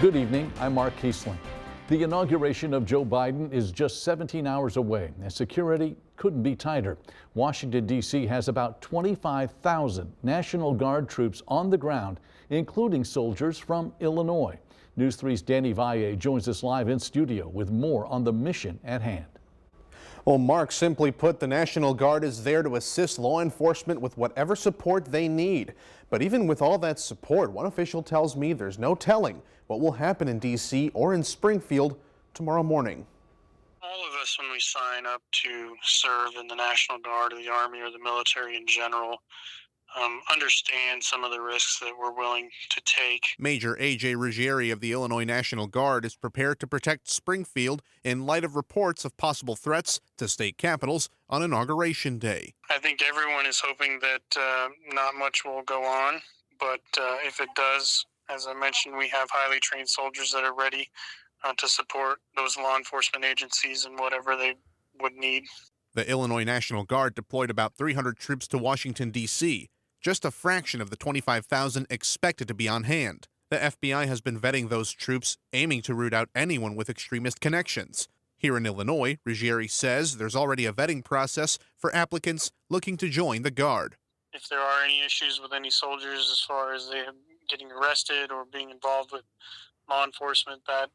Good evening, I'm Mark Kiesling. The inauguration of Joe Biden is just 17 hours away, and security couldn't be tighter. Washington, D.C. has about 25,000 National Guard troops on the ground, including soldiers from Illinois. News 3's Danny Valle joins us live in studio with more on the mission at hand. Well, Mark, simply put, the National Guard is there to assist law enforcement with whatever support they need. But even with all that support, one official tells me there's no telling what will happen in D.C. or in Springfield tomorrow morning. All of us, when we sign up to serve in the National Guard or the Army or the military in general, understand some of the risks that we're willing to take. Major A.J. Ruggieri of the Illinois National Guard is prepared to protect Springfield in light of reports of possible threats to state capitals on Inauguration Day. I think everyone is hoping that not much will go on, but if it does, as I mentioned, we have highly trained soldiers that are ready to support those law enforcement agencies in whatever they would need. The Illinois National Guard deployed about 300 troops to Washington, D.C., just a fraction of the 25,000 expected to be on hand. The FBI has been vetting those troops, aiming to root out anyone with extremist connections. Here in Illinois, Ruggieri says there's already a vetting process for applicants looking to join the Guard. If there are any issues with any soldiers as far as they getting arrested or being involved with law enforcement, that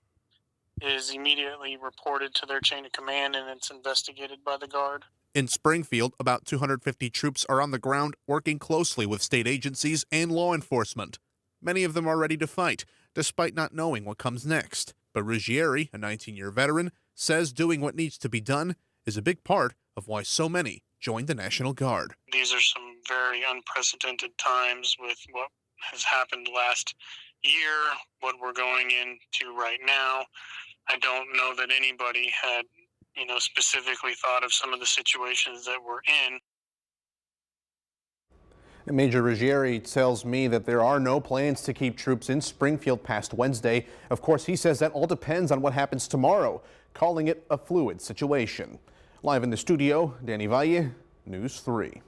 is immediately reported to their chain of command and it's investigated by the Guard. In Springfield, about 250 troops are on the ground working closely with state agencies and law enforcement. Many of them are ready to fight, despite not knowing what comes next. But Ruggieri, a 19-year veteran, says doing what needs to be done is a big part of why so many joined the National Guard. These are some very unprecedented times with what has happened last year, what we're going into right now. I don't know that anybody had specifically thought of some of the situations that we're in. Major Ruggieri tells me that there are no plans to keep troops in Springfield past Wednesday. Of course, he says that all depends on what happens tomorrow, calling it a fluid situation. Live in the studio, Danny Valle, News 3.